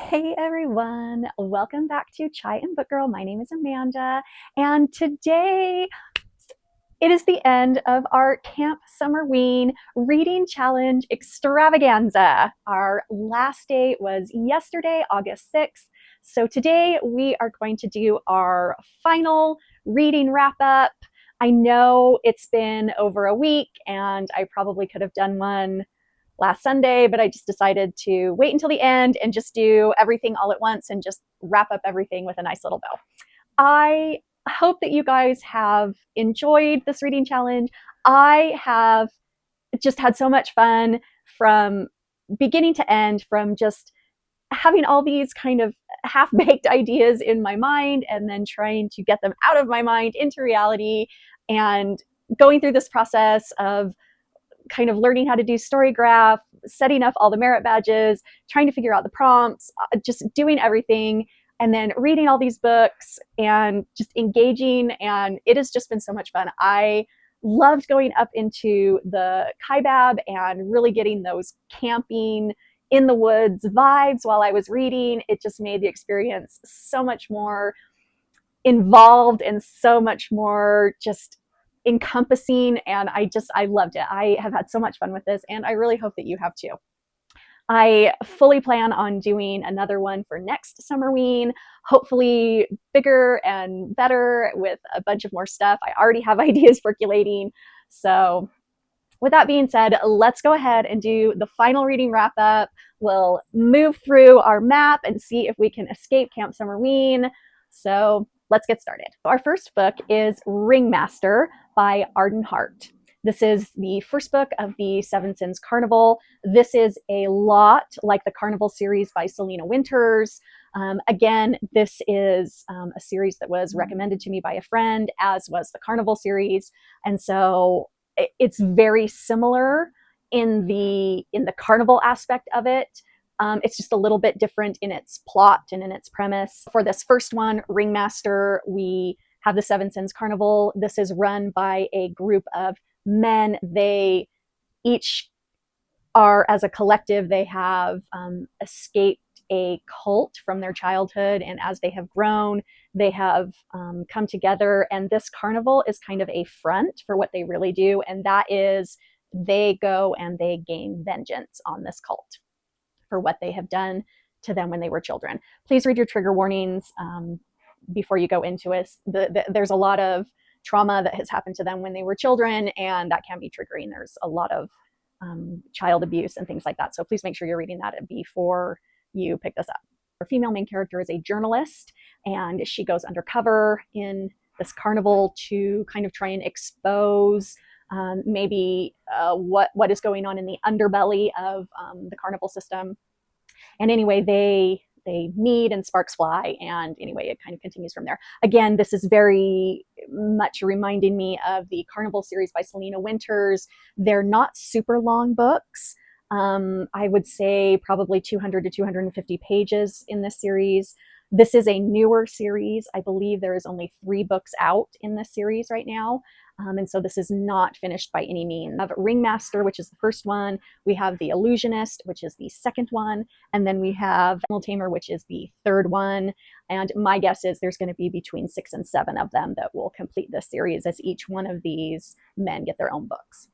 Hey everyone, welcome back to Chai and Book Girl. My name is Amanda, and today it is the end of our Camp Summerween Reading Challenge Extravaganza. Our last day was yesterday, August 6th. So today we are going to do our final reading wrap up. I know it's been over a week, and I probably could have done one last Sunday, but I just decided to wait until the end and just do everything all at once and just wrap up everything with a nice little bow. I hope that you guys have enjoyed this reading challenge. I have just had so much fun from beginning to end, from just having all these kind of half-baked ideas in my mind and then trying to get them out of my mind into reality, and going through this process of kind of learning how to do StoryGraph, setting up all the merit badges, trying to figure out the prompts, just doing everything, and then reading all these books and just engaging. And it has just been so much fun. I loved going up into the Kaibab and really getting those camping in the woods vibes while I was reading. It just made the experience so much more involved and so much more just encompassing, and I loved it. I have had so much fun with this, and I really hope that you have too. I fully plan on doing another one for next Summerween, hopefully bigger and better with a bunch of more stuff. I already have ideas percolating. So with that being said, let's go ahead and do the final reading wrap up. We'll move through our map and see if we can escape Camp Summerween. So let's get started. Our first book is Ringmaster by Arden Hart. This is the first book of the Seven Sins Carnival. This is a lot like the Carnival series by Selena Winters. Again, this is a series that was recommended to me by a friend, as was the Carnival series. And so it's very similar in the Carnival aspect of it. It's just a little bit different in its plot and in its premise. For this first one, Ringmaster, we have the Seven Sins Carnival. This is run by a group of men. They each are, as a collective, they have escaped a cult from their childhood, and as they have grown, they have come together, and this carnival is kind of a front for what they really do, and that is they go and they gain vengeance on this cult for what they have done to them when they were children. Please read your trigger warnings before you go into it. There's a lot of trauma that has happened to them when they were children, and that can be triggering. There's a lot of child abuse and things like that. So please make sure you're reading that before you pick this up. Our female main character is a journalist, and she goes undercover in this carnival to kind of try and expose maybe what is going on in the underbelly of the carnival system. And anyway, they meet and sparks fly, and anyway, it kind of continues from there. Again, this is very much reminding me of the Carnival series by Selena Winters. They're not super long books. I would say probably 200 to 250 pages in this series. This is a newer series. I believe there is only 3 books out in this series right now. And so this is not finished by any means. We have Ringmaster, which is the first one. We have The Illusionist, which is the second one. And then we have Animal Tamer, which is the third one. And my guess is there's going to be between 6 and 7 of them that will complete this series, as each one of these men get their own books.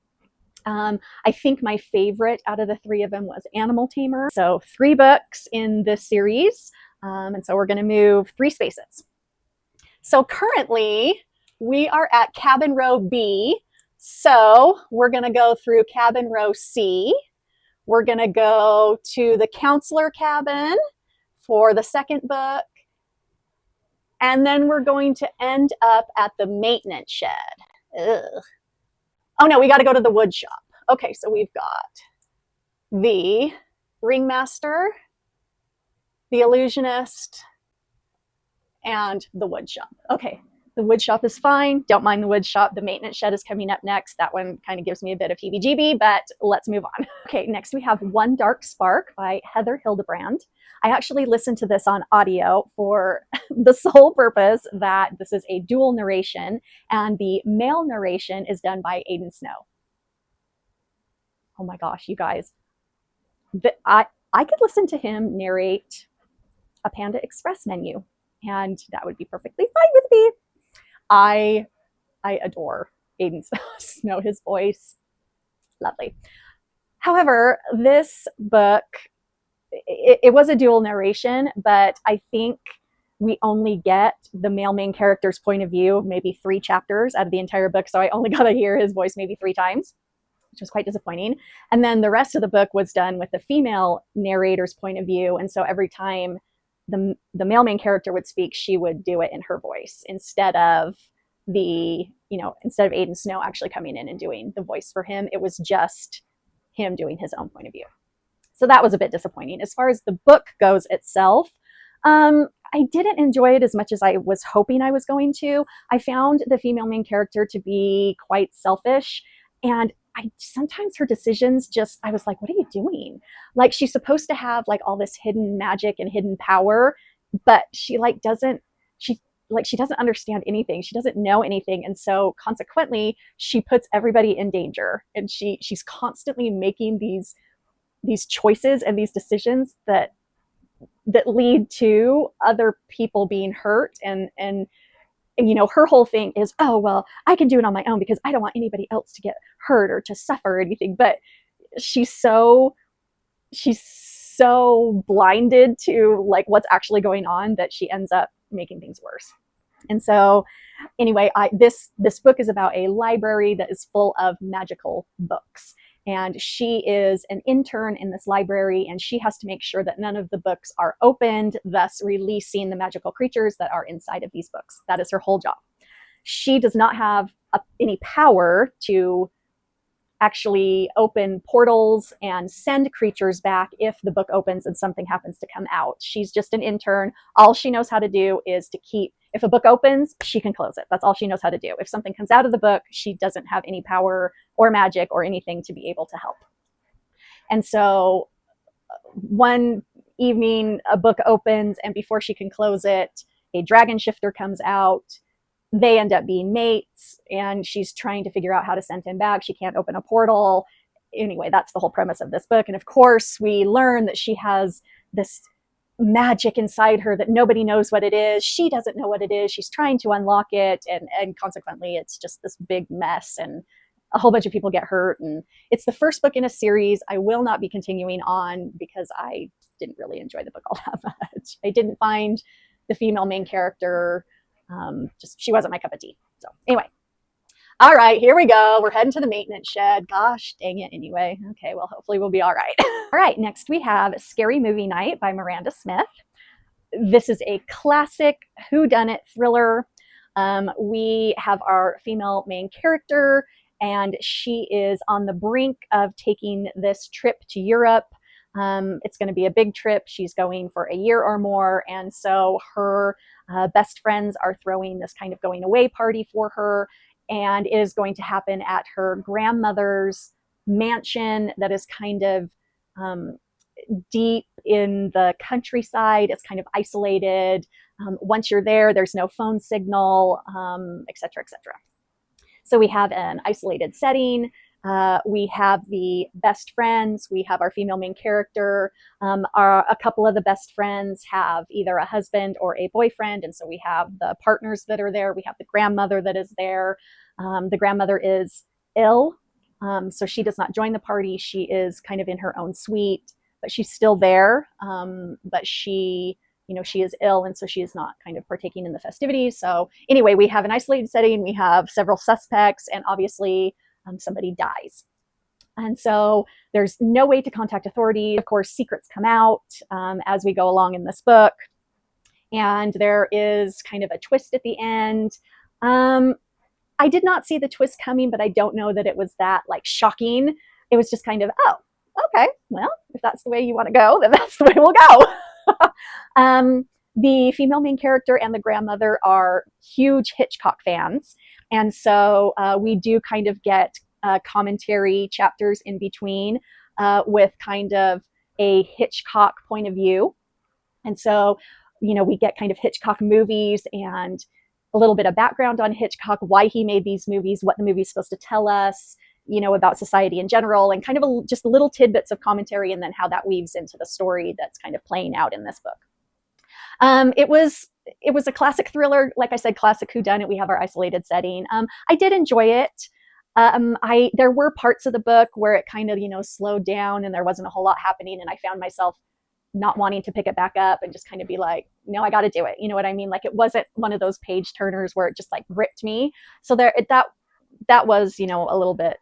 I think my favorite out of the 3 of them was Animal Tamer. So 3 books in this series. And so we're going to move 3 spaces. So currently we are at cabin row B. So we're going to go through cabin row C. We're going to go to the counselor cabin for the second book. And then we're going to end up at the maintenance shed. Ugh. Oh no, we got to go to the wood shop. Okay, so we've got the Ringmaster, the Illusionist, and the wood shop. Okay, the wood shop is fine. Don't mind the wood shop. The maintenance shed is coming up next. That one kind of gives me a bit of heebie-jeebie, but let's move on. Okay, next we have One Dark Spark by Heather Hildebrand. I actually listened to this on audio for the sole purpose that this is a dual narration, and the male narration is done by Aiden Snow. Oh my gosh, you guys. I could listen to him narrate a Panda Express menu, and that would be perfectly fine with me. I adore Aiden Snow, his voice, lovely. However, this book, it was a dual narration, but I think we only get the male main character's point of view maybe 3 chapters out of the entire book, so I only got to hear his voice maybe 3 times, which was quite disappointing. And then the rest of the book was done with the female narrator's point of view, and so every time the male main character would speak, she would do it in her voice instead of instead of Aiden Snow actually coming in and doing the voice for him. It was just him doing his own point of view. So that was a bit disappointing. As far as the book goes itself, I didn't enjoy it as much as I was hoping I was going to. I found the female main character to be quite selfish, and sometimes her decisions I was like, what are you doing? Like, she's supposed to have like all this hidden magic and hidden power, but she doesn't understand anything. She doesn't know anything. And so consequently, she puts everybody in danger. And she's constantly making these choices and these decisions that lead to other people being hurt. And her whole thing is, oh, well, I can do it on my own because I don't want anybody else to get hurt or to suffer or anything. But she's so blinded to like what's actually going on that she ends up making things worse. And so anyway, this book is about a library that is full of magical books. And she is an intern in this library, and she has to make sure that none of the books are opened, thus releasing the magical creatures that are inside of these books. That is her whole job. She does not have any power to actually open portals and send creatures back if the book opens and something happens to come out. She's just an intern. All she knows how to do is to keep, if a book opens, she can close it. That's all she knows how to do. If something comes out of the book, she doesn't have any power or magic or anything to be able to help. And so one evening, a book opens, and before she can close it, a dragon shifter comes out. They end up being mates, and she's trying to figure out how to send him back. She can't open a portal. Anyway, that's the whole premise of this book. And of course, we learn that she has this magic inside her that nobody knows what it is. She doesn't know what it is. She's trying to unlock it, and consequently, it's just this big mess, and a whole bunch of people get hurt. And it's the first book in a series. I will not be continuing on because I didn't really enjoy the book all that much. I didn't find the female main character, she wasn't my cup of tea. So anyway, all right, here we go. We're heading to the maintenance shed. Gosh dang it. Anyway, okay, well, hopefully we'll be all right. All right, next we have Scary Movie Night by Miranda Smith. This is a classic whodunit thriller. We have our female main character, and she is on the brink of taking this trip to Europe. It's going to be a big trip. She's going for a year or more, and so her best friends are throwing this kind of going away party for her, and it is going to happen at her grandmother's mansion that is kind of deep in the countryside. It's kind of isolated. Once you're there, there's no phone signal, et cetera, et cetera. So we have an isolated setting. We have the best friends. We have our female main character. A couple of the best friends have either a husband or a boyfriend. And so we have the partners that are there. We have the grandmother that is there. The grandmother is ill. So she does not join the party. She is kind of in her own suite, but she's still there. But she is ill, and so she is not kind of partaking in the festivities. So anyway, we have an isolated setting. We have several suspects, and obviously somebody dies. And so there's no way to contact authorities. Of course, secrets come out as we go along in this book. And there is kind of a twist at the end. I did not see the twist coming, but I don't know that it was that like shocking. It was just kind of, oh, okay, well, if that's the way you want to go, then that's the way we'll go. The female main character and the grandmother are huge Hitchcock fans. And so we do kind of get commentary chapters in between with kind of a Hitchcock point of view. And so, we get kind of Hitchcock movies and a little bit of background on Hitchcock, why he made these movies, what the movie's supposed to tell us, about society in general, and kind of just little tidbits of commentary, and then how that weaves into the story that's kind of playing out in this book. It was a classic thriller, like I said, classic whodunit. We have our isolated setting. I did enjoy it. There were parts of the book where it kind of slowed down and there wasn't a whole lot happening, and I found myself not wanting to pick it back up and just kind of be like, no, I got to do it. You know what I mean? Like it wasn't one of those page turners where it just like gripped me. So that was a little bit.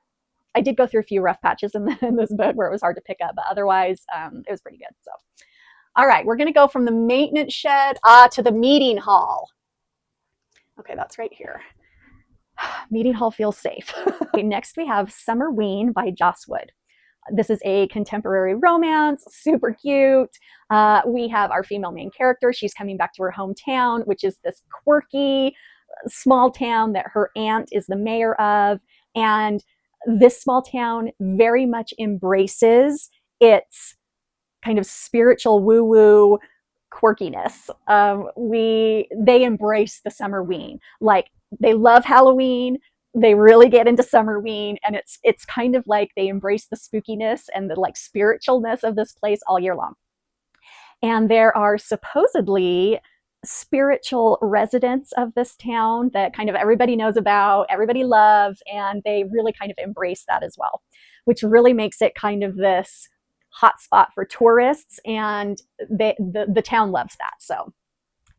I did go through a few rough patches in this book where it was hard to pick up, but otherwise it was pretty good. So, all right, we're going to go from the maintenance shed to the meeting hall. Okay, that's right here. Meeting hall feels safe. Okay, next we have Summerween by Joss Wood. This is a contemporary romance, super cute. We have our female main character. She's coming back to her hometown, which is this quirky small town that her aunt is the mayor of. And this small town very much embraces its kind of spiritual woo-woo quirkiness. They embrace the Summerween. Like they love Halloween. They really get into Summerween, and it's kind of like they embrace the spookiness and the like spiritualness of this place all year long. And there are supposedly spiritual residents of this town that kind of everybody knows about, everybody loves, and they really kind of embrace that as well, which really makes it kind of this hot spot for tourists, and the town loves that. So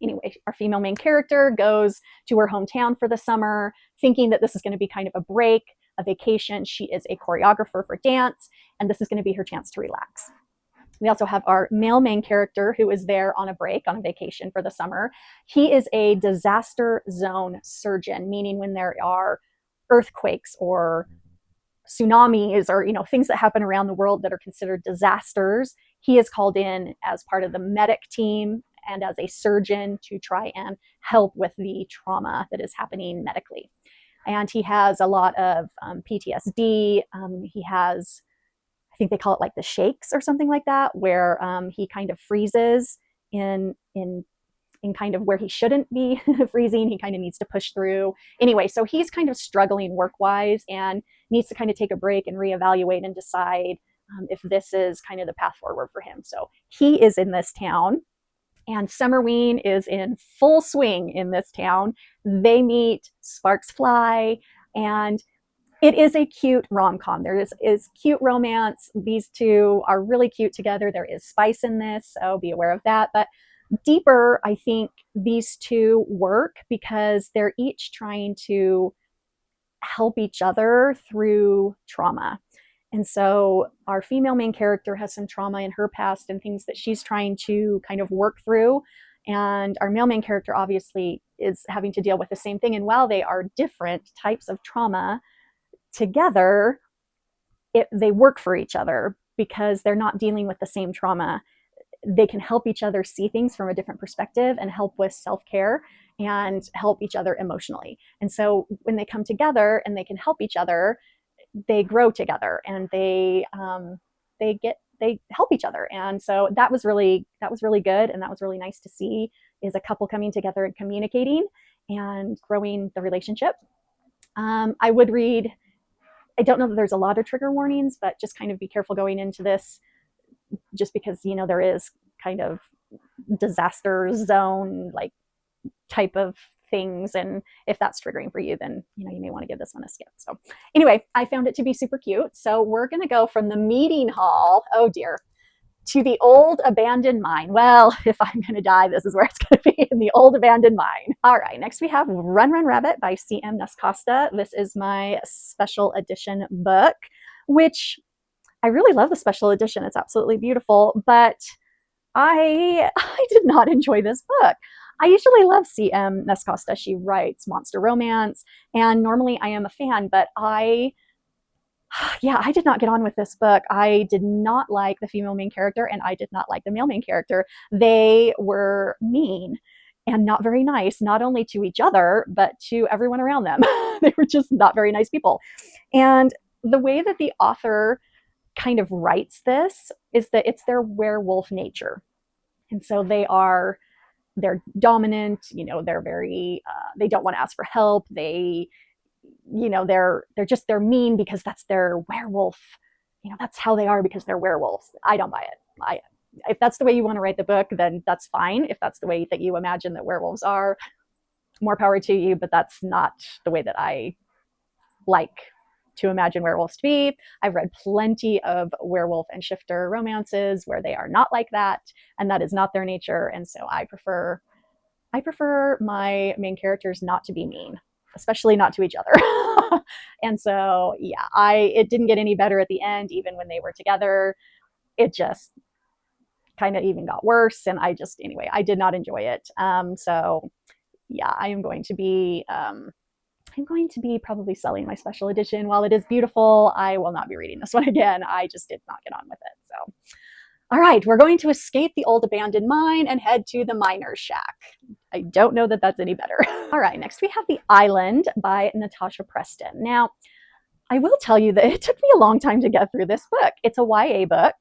anyway, our female main character goes to her hometown for the summer, thinking that this is going to be kind of a break, a vacation. She is a choreographer for dance, and this is going to be her chance to relax. We also have our male main character who is there on a break, on a vacation for the summer. He is a disaster zone surgeon, meaning when there are earthquakes or tsunamis or things that happen around the world that are considered disasters, he is called in as part of the medic team and as a surgeon to try and help with the trauma that is happening medically. And he has a lot of PTSD. He has, I think they call it like the shakes or something like that, where he kind of freezes in kind of where he shouldn't be freezing. He kind of needs to push through. Anyway, so he's kind of struggling work-wise and needs to kind of take a break and reevaluate and decide if this is kind of the path forward for him. So he is in this town, and Summerween is in full swing in this town. They meet, sparks fly, and it is a cute rom-com. There is cute romance. These two are really cute together. There is spice in this, so be aware of that. But deeper, I think these two work because they're each trying to help each other through trauma. And so our female main character has some trauma in her past and things that she's trying to kind of work through. And our male main character obviously is having to deal with the same thing. And while they are different types of trauma, together, they work for each other because they're not dealing with the same trauma. They can help each other see things from a different perspective and help with self-care and help each other emotionally. And so when they come together and they can help each other, they grow together and they help each other. And so that was really good, and that was really nice to see, is a couple coming together and communicating and growing the relationship. I would read, I don't know that there's a lot of trigger warnings, but just kind of be careful going into this, just because there is kind of disaster zone like type of things, and if that's triggering for you, then you may want to give this one a skip. So anyway, I found it to be super cute. So we're going to go from the meeting hall, oh dear, to the old abandoned mine. Well, if I'm going to die, this is where it's going to be, in the old abandoned mine. All right, next we have Run Run Rabbit by C.M. Nascosta. This is my special edition book, which I really love the special edition. It's absolutely beautiful, but I did not enjoy this book. I usually love C.M. Nascosta. She writes monster romance, and normally I am a fan, but I did not get on with this book. I did not like the female main character, and I did not like the male main character. They were mean and not very nice, not only to each other, but to everyone around them. They were just not very nice people. And the way that the author kind of writes this is that it's their werewolf nature. And so they're dominant, they're very, they don't want to ask for help. They're mean because that's their werewolf. That's how they are because they're werewolves. I don't buy it. if that's the way you want to write the book, then that's fine. If that's the way that you imagine that werewolves are, more power to you, but that's not the way that I like to imagine werewolves to be. I've read plenty of werewolf and shifter romances where they are not like that, and that is not their nature. And so I prefer my main characters not to be mean, especially not to each other. And so yeah, it didn't get any better at the end, even when they were together. It just kind of even got worse, and anyway, I did not enjoy it. So yeah, I'm going to be probably selling my special edition. While it is beautiful, I will not be reading this one again. I just did not get on with it. So, all right, we're going to escape the old abandoned mine and head to the miner's shack. I don't know that that's any better. All right, next we have The Island by Natasha Preston. Now, I will tell you that it took me a long time to get through this book. It's a YA book.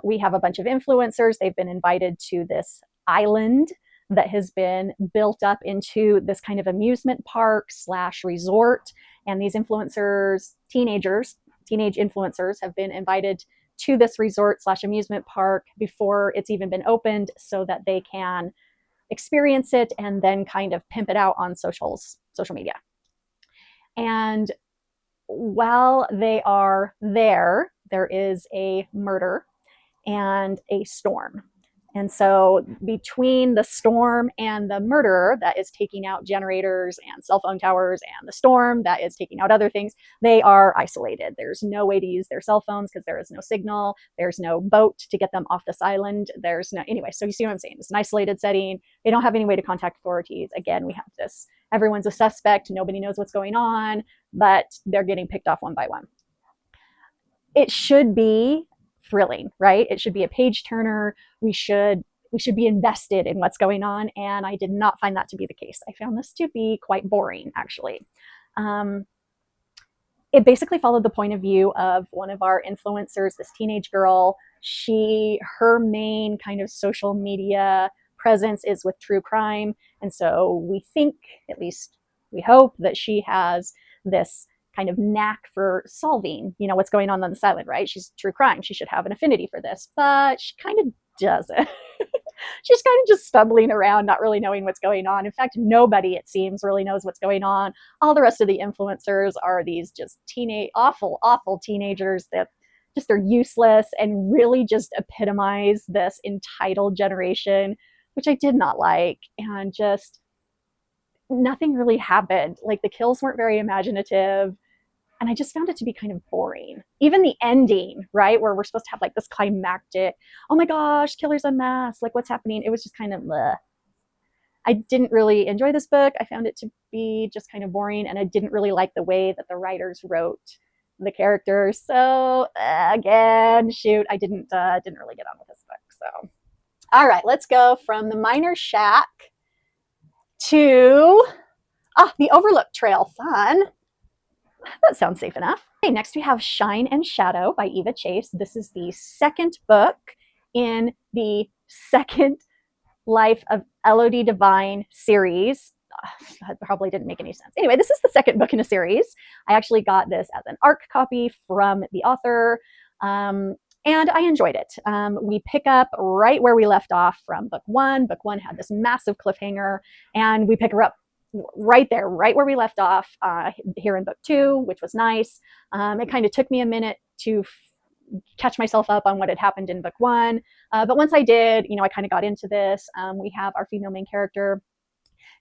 We have a bunch of influencers. They've been invited to this island that has been built up into this kind of amusement park / resort. And these influencers, teenage influencers, have been invited to this resort / amusement park before it's even been opened, so that they can experience it and then kind of pimp it out on social media. And while they are there is a murder and a storm. And so between the storm and the murderer that is taking out generators and cell phone towers, and the storm that is taking out other things, they are isolated. There's no way to use their cell phones because there is no signal. There's no boat to get them off this island. Anyway, so you see what I'm saying? It's an isolated setting. They don't have any way to contact authorities. Again, we have this, everyone's a suspect. Nobody knows what's going on, but they're getting picked off one by one. It should be thrilling, right? It should be a page turner. We should be invested in what's going on. And I did not find that to be the case. I found this to be quite boring, actually. It basically followed the point of view of one of our influencers, this teenage girl. Her main kind of social media presence is with true crime. And so we think, at least we hope, that she has this kind of knack for solving, what's going on this island, right? She's true crime. She should have an affinity for this, but she kind of doesn't. She's kind of just stumbling around, not really knowing what's going on. In fact, nobody, it seems, really knows what's going on. All the rest of the influencers are these just awful teenagers that just are useless and really just epitomize this entitled generation, which I did not like. And just nothing really happened. Like, the kills weren't very imaginative. And I just found it to be kind of boring. Even the ending, right, where we're supposed to have like this climactic, oh my gosh, killer's unmasked, like what's happening? It was just kind of bleh. I didn't really enjoy this book. I found it to be just kind of boring, and I didn't really like the way that the writers wrote the characters. So again, shoot, I didn't really get on with this book. So, all right, let's go from the miner's shack to the Overlook Trail. Fun. That sounds safe enough. Okay, next we have Shine and Shadow by Eva Chase. This is the second book in the second Life of Elodie Devine series. That probably didn't make any sense. Anyway, this is the second book in a series. I actually got this as an ARC copy from the author, and I enjoyed it. We pick up right where we left off from book one. Book one had this massive cliffhanger, and we pick her up right there, right where we left off here in book two, which was nice. It kind of took me a minute to catch myself up on what had happened in book one. But once I did, I kind of got into this. We have our female main character.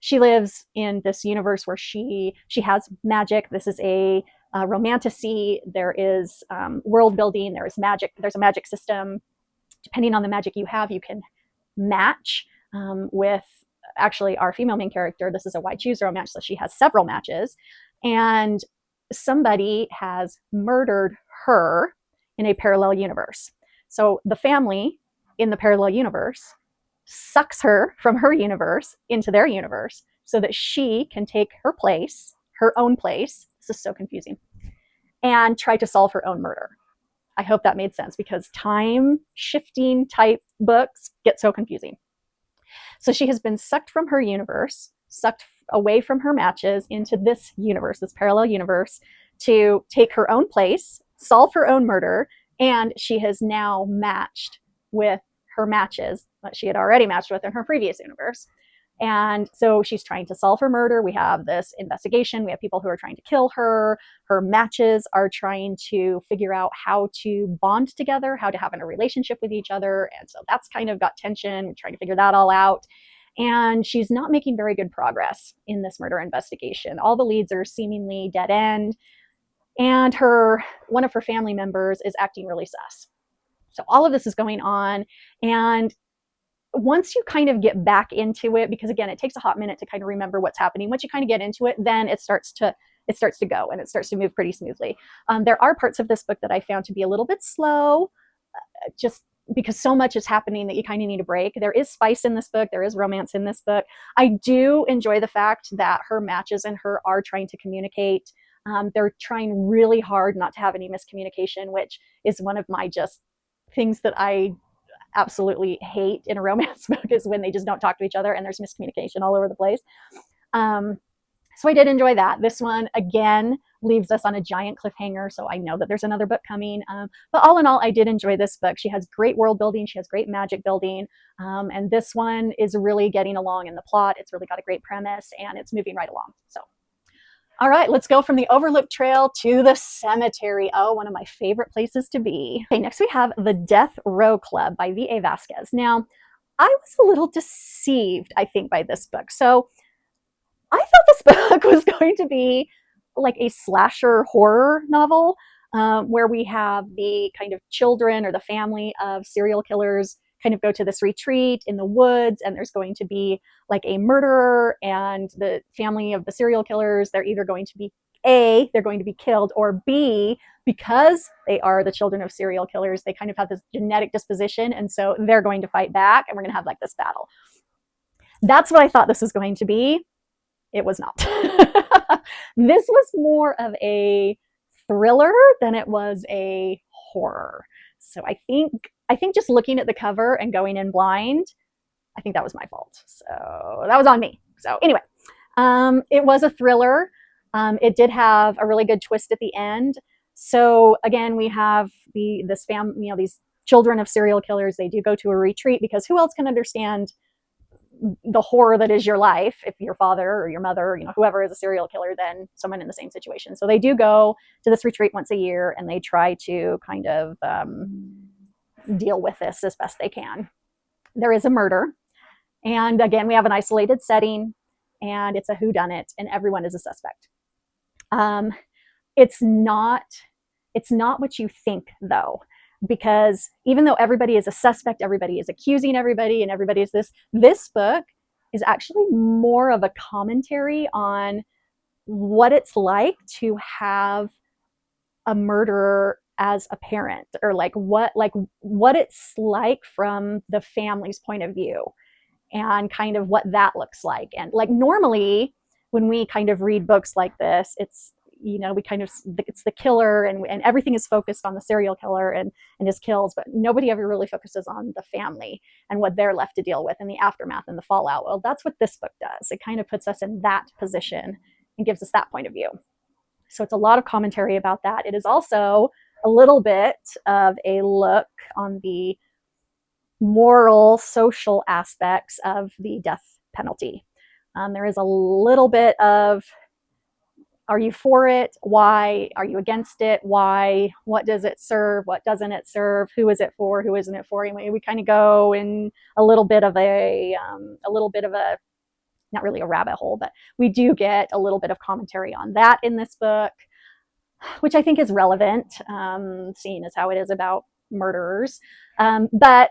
She lives in this universe where she has magic. This is a romantasy. There is world building. There is magic. There's a magic system. Depending on the magic you have, you can match with actually our female main character. This is a why choose romance, so she has several matches, and somebody has murdered her in a parallel universe. So the family in the parallel universe sucks her from her universe into their universe so that she can take her own place. This is so confusing, and try to solve her own murder. I hope that made sense, because time shifting type books get so confusing. So she has been sucked from her universe, sucked away from her matches into this universe, this parallel universe, to take her own place, solve her own murder, and she has now matched with her matches that she had already matched with in her previous universe. And so she's trying to solve her murder. We have this investigation. We have people who are trying to kill her. Her matches are trying to figure out how to bond together, how to have a relationship with each other. And so that's kind of got tension. We're trying to figure that all out. And she's not making very good progress in this murder investigation. All the leads are seemingly dead end. And one of her family members is acting really sus. So all of this is going on. And once you kind of get back into it, because again, it takes a hot minute to kind of remember what's happening. Once you kind of get into it, then it starts to go and it starts to move pretty smoothly. There are parts of this book that I found to be a little bit slow, just because so much is happening that you kind of need a break. There is spice in this book. There is romance in this book. I do enjoy the fact that her matches and her are trying to communicate. They're trying really hard not to have any miscommunication, which is one of my just things that I absolutely hate in a romance book, is when they just don't talk to each other and there's miscommunication all over the place. So I did enjoy that. This one, again, leaves us on a giant cliffhanger, so I know that there's another book coming. But all in all, I did enjoy this book. She has great world building. She has great magic building. And this one is really getting along in the plot. It's really got a great premise, and it's moving right along. So, all right, let's go from the Overlook Trail to the cemetery. Oh, one of my favorite places to be. Okay, next we have The Death Row Club by V.A. Vasquez. Now, I was a little deceived, I think, by this book. So I thought this book was going to be like a slasher horror novel, where we have the kind of children or the family of serial killers kind of go to this retreat in the woods, and there's going to be like a murderer, and the family of the serial killers, they're either going to be A, they're going to be killed, or B, because they are the children of serial killers, they kind of have this genetic disposition, and so they're going to fight back, and we're going to have like this battle. That's what I thought this was going to be. It was not. This was more of a thriller than it was a horror. So I think just looking at the cover and going in blind, I think that was my fault. So that was on me. So anyway, it was a thriller. It did have a really good twist at the end. So again, we have this family, these children of serial killers. They do go to a retreat because who else can understand the horror that is your life if your father or your mother, whoever is a serial killer, than someone in the same situation. So they do go to this retreat once a year, and they try to kind of deal with this as best they can. There is a murder, and again, we have an isolated setting, and it's a whodunit, and everyone is a suspect. It's not what you think, though, because even though everybody is a suspect, everybody is accusing everybody, and everybody is this book is actually more of a commentary on what it's like to have a murderer as a parent, or what it's like from the family's point of view, and kind of what that looks like. And like normally when we kind of read books like this, it's it's the killer, and everything is focused on the serial killer and his kills, but nobody ever really focuses on the family and what they're left to deal with and the aftermath and the fallout. Well, that's what this book does. It kind of puts us in that position and gives us that point of view. So it's a lot of commentary about that. It is also a little bit of a look on the moral, social aspects of the death penalty. There is a little bit of, are you for it? Why? Are you against it? Why? What does it serve? What doesn't it serve? Who is it for? Who isn't it for? Anyway, we kind of go in a little bit of a, not really a rabbit hole, but we do get a little bit of commentary on that in this book, which I think is relevant, seeing as how it is about murderers. But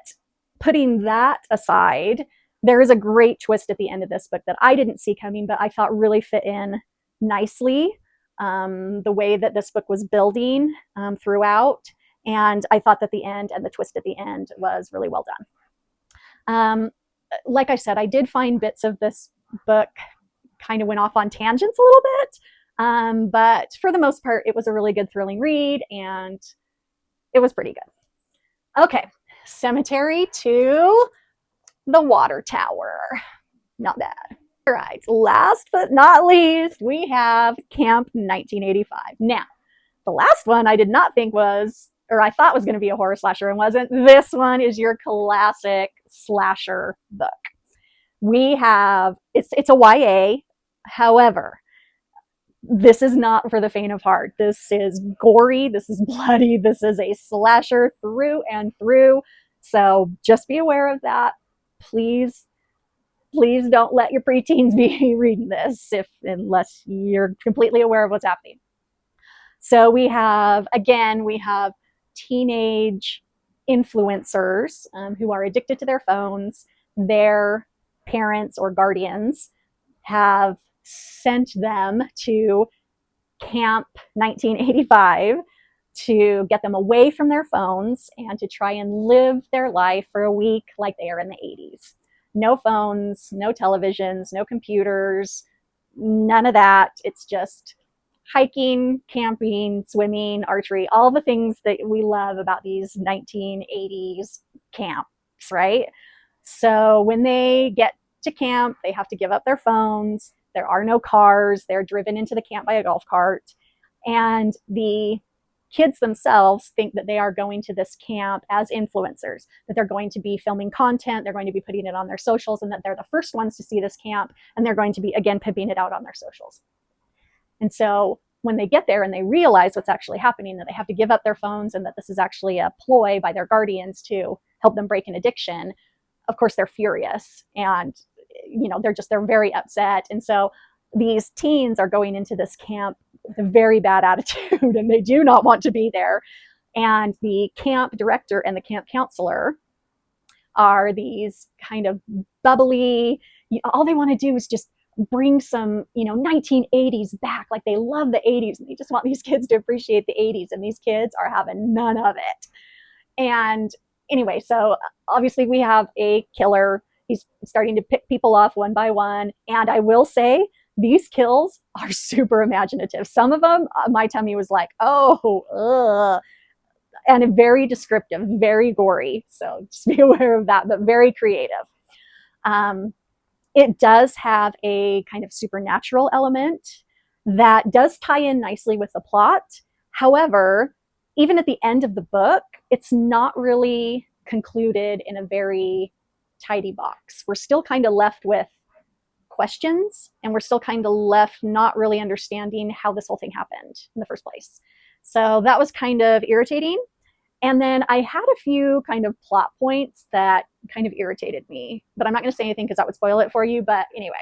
putting that aside, there is a great twist at the end of this book that I didn't see coming, but I thought really fit in nicely, the way that this book was building throughout. And I thought that the end and the twist at the end was really well done. Like I said, I did find bits of this book kind of went off on tangents a little bit. But for the most part, it was a really good, thrilling read, and it was pretty good. Okay, Cemetery to the Water Tower. Not bad. All right, last but not least, we have Camp 1985. Now, the last one I did not think was or I thought was going to be a horror slasher and wasn't. This one is your classic slasher book. We have, it's a YA. However, this is not for the faint of heart. This is gory. This is bloody. This is a slasher through and through. So just be aware of that. Please, please don't let your preteens be reading this unless you're completely aware of what's happening. So we have teenage influencers who are addicted to their phones. Their parents or guardians have sent them to Camp 1985 to get them away from their phones and to try and live their life for a week like they are in the 80s. No phones, no televisions, no computers, none of that. It's just hiking, camping, swimming, archery, all the things that we love about these 1980s camps, right? So when they get to camp, they have to give up their phones. There are no cars. They're driven into the camp by a golf cart. And the kids themselves think that they are going to this camp as influencers, that they're going to be filming content, they're going to be putting it on their socials, and that they're the first ones to see this camp, and they're going to be, again, pimping it out on their socials. And so when they get there and they realize what's actually happening, that they have to give up their phones and that this is actually a ploy by their guardians to help them break an addiction, of course, they're furious and, they're very upset. And so these teens are going into this camp with a very bad attitude and they do not want to be there. And the camp director and the camp counselor are these kind of bubbly, all they want to do is just bring some 1980s back. Like they love the 80s and they just want these kids to appreciate the 80s, and these kids are having none of it. And anyway, so obviously we have a killer. He's starting to pick people off one by one, and I will say these kills are super imaginative. Some of them, my tummy was like, oh, ugh. And very descriptive, very gory. So just be aware of that, but very creative. It does have a kind of supernatural element that does tie in nicely with the plot. However, even at the end of the book, it's not really concluded in a very tidy box. We're still kind of left with questions, and we're still kind of left not really understanding how this whole thing happened in the first place. So that was kind of irritating. And then I had a few kind of plot points that kind of irritated me, but I'm not going to say anything because that would spoil it for you. But anyway,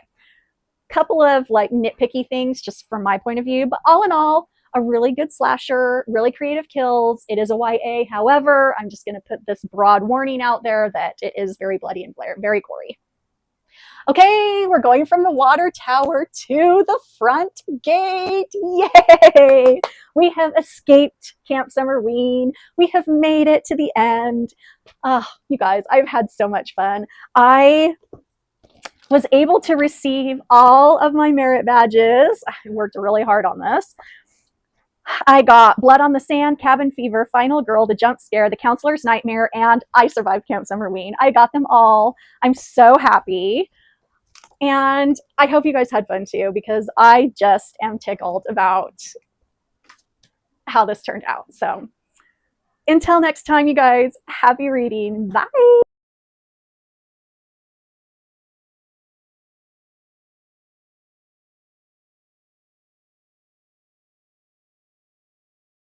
a couple of like nitpicky things just from my point of view. But all in all, a really good slasher, really creative kills. It is a YA. However, I'm just going to put this broad warning out there that it is very bloody and very gory. Okay, we're going from the water tower to the front gate. Yay! We have escaped Camp Summerween. We have made it to the end. Oh, you guys, I've had so much fun. I was able to receive all of my merit badges. I worked really hard on this. I got Blood on the Sand, Cabin Fever, Final Girl, The Jump Scare, The Counselor's Nightmare, and I survived Camp Summerween. I got them all. I'm so happy. And I hope you guys had fun too, because I just am tickled about how this turned out. So until next time, you guys, happy reading. Bye.